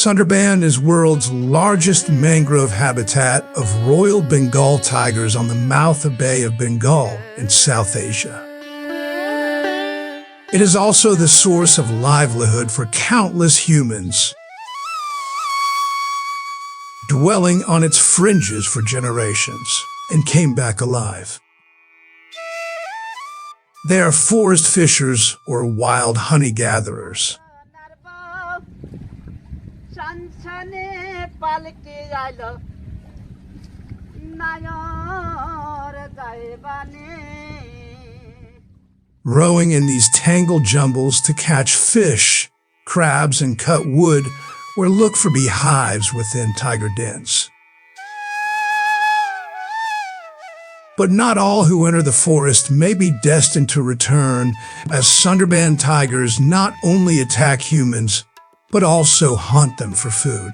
Sunderban is world's largest mangrove habitat of Royal Bengal tigers on the mouth of Bay of Bengal in South Asia. It is also the source of livelihood for countless humans, dwelling on its fringes for generations and came back alive. They are forest fishers or wild honey gatherers. Rowing in these tangled jumbles to catch fish, crabs, and cut wood or look for beehives within tiger dens. But not all who enter the forest may be destined to return, as Sunderban tigers not only attack humans, but also hunt them for food.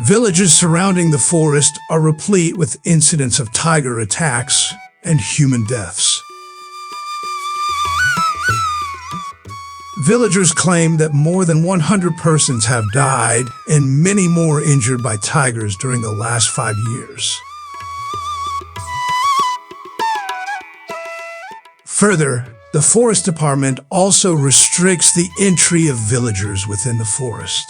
Villages surrounding the forest are replete with incidents of tiger attacks and human deaths. Villagers claim that more than 100 persons have died and many more injured by tigers during the last 5 years. Further, the Forest Department also restricts the entry of villagers within the forest.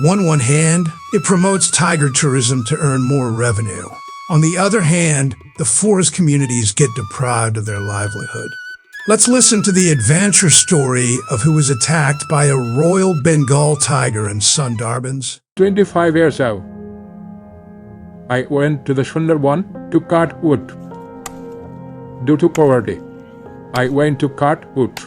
On one hand, it promotes tiger tourism to earn more revenue. On the other hand, the forest communities get deprived of their livelihood. Let's listen to the adventure story of who was attacked by a Royal Bengal tiger in Sundarbans. 25 years ago, I went to the Sundarbans to cut wood. Due to poverty, I went to cut wood.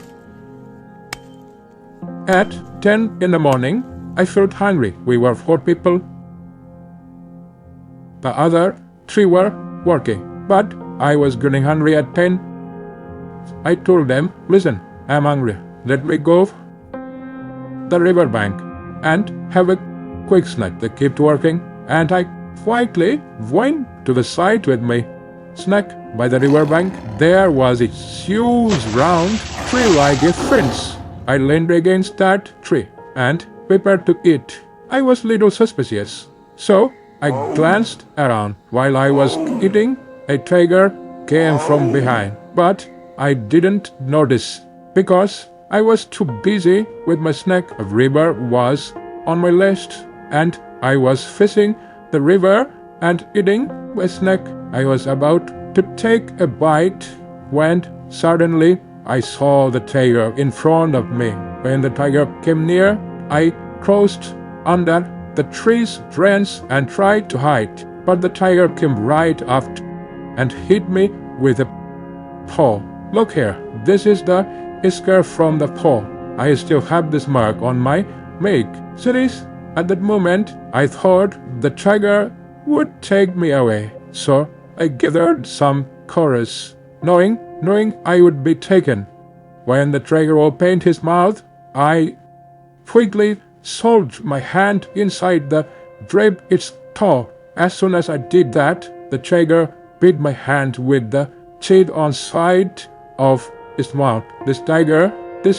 At 10 in the morning, I felt hungry. We were 4 people. The other 3 were working, but I was getting hungry at 10. I told them, listen, I'm hungry. Let me go the river bank and have a quick snack. They kept working, and I quietly went to the side with my snack by the river bank. There was a huge round tree like a fence. I leaned against that tree and prepared to eat. I was a little suspicious, so I glanced around. While I was eating, a tiger came from behind, but I didn't notice because I was too busy with my snack. A river was on my left, and I was fishing the river and eating my snack. I was about to take a bite when suddenly I saw the tiger in front of me. When the tiger came near, I crouched under the tree's branch and tried to hide, but the tiger came right after and hit me with a paw. Look here, this is the scar from the paw. I still have this mark on my leg. Serious? At that moment, I thought the tiger would take me away, so I gathered some courage, knowing I would be taken. When the tiger opened his mouth, I quickly shoved my hand inside the grab its claw. As soon as I did that, the tiger bit my hand with the teeth on side of its mouth. This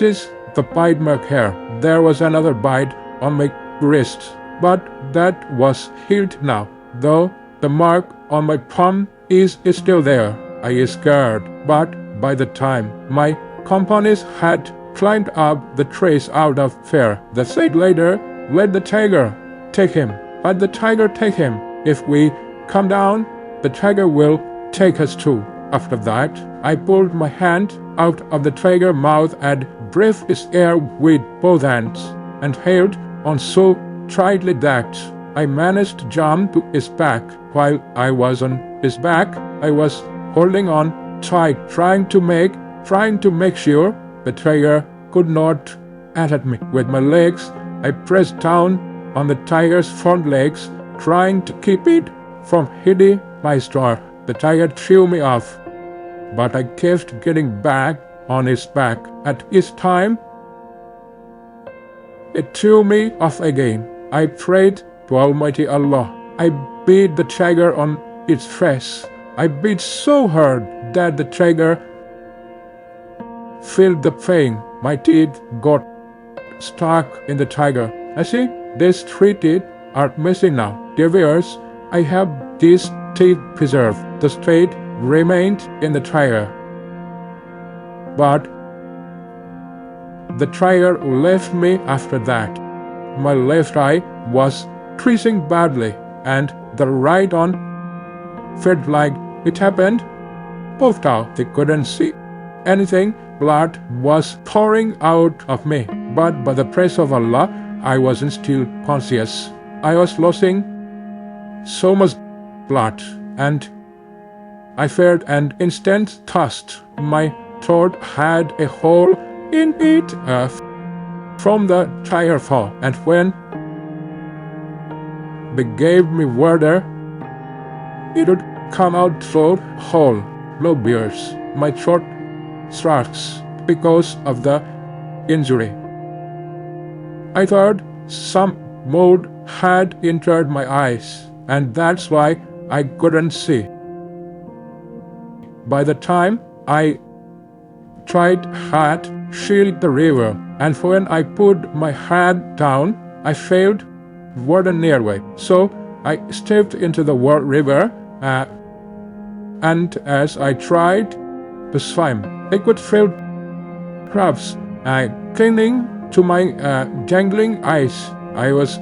is the bite mark here. There was another bite on my wrist, but that was healed now, though the mark on my palm is still there. I is scared, but by the time my companions had climbed up the trees out of fear, they said later, let the tiger take him. But the tiger take him. If we come down, the tiger will take us too. After that, I pulled my hand out of the tiger's mouth and breathed its air with both hands and held on so tightly that I managed to jump to his back. While I was on his back, I was holding on tight, trying to make sure the tiger could not attack me. With my legs, I pressed down on the tiger's front legs, trying to keep it from hitting my stomach. The tiger threw me off, but I kept getting back on its back. At each time, it threw me off again. I prayed to Almighty Allah. I beat the tiger on its face. I beat so hard that the tiger felt the pain. My teeth got stuck in the tiger. I see, these 3 teeth are missing now. Dear viewers, I have these teeth preserved. The straight remained in the tiger. But the tiger left me after that. My left eye was twitching badly, and the right one felt like it happened. Puffed out, they couldn't see anything. Blood was pouring out of me, but by the grace of Allah, I wasn't still conscious. I was losing so much blood, and I felt an instant thirst. My throat had a hole in it from the tiger fall, and when they gave me water, it would come out through hole. No beers. My throat starts because of the injury. I thought some mold had entered my eyes, and that's why I couldn't see. By the time I tried hard to shield the river, and when I put my head down, I felt water nearby. So I stepped into the river, and as I tried to swim, I could feel crabs clinging to my dangling eyes. I was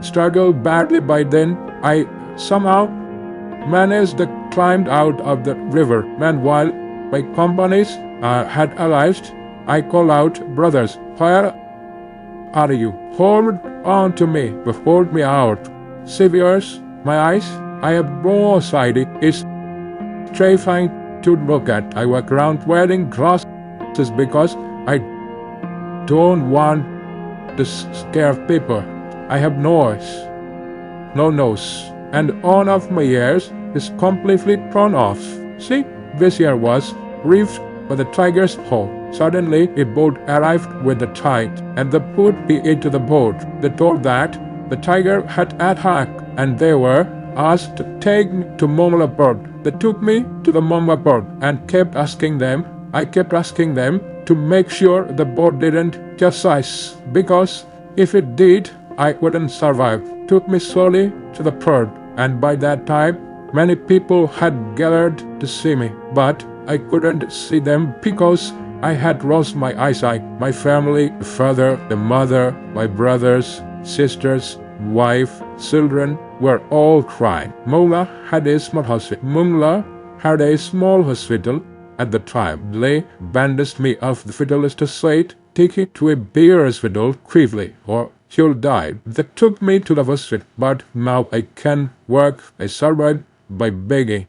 struggled badly. By then, I somehow managed to climb out of the river. And while my companions had arrived, I called out, "Brothers, where are you? Hold on to me, hold me out." Saviors, my eyes, I have no sight. It's terrifying to look at. I walk around wearing glasses because I don't want to scare people. I have no nose, and one of my ears is completely torn off. See, this ear was ripped by the tiger's paw. Suddenly, a boat arrived with the tide, and they put me into the boat. They told that the tiger had attacked, and they were asked to take me to Mongla port. They took me to the Mongla port and I kept asking them to make sure the boat didn't capsize, because if it did, I wouldn't survive. Took me slowly to the port, and by that time, many people had gathered to see me, but I couldn't see them because I had lost my eyesight. My family, the father, the mother, my brothers, sisters, wife, children were all crying. Mongla had a small hospital at the time. They bandaged me off. The fiddler said, "Take it to a bigger hospital quickly, or you'll die." They took me to the hospital, but now I can work. I survived by begging.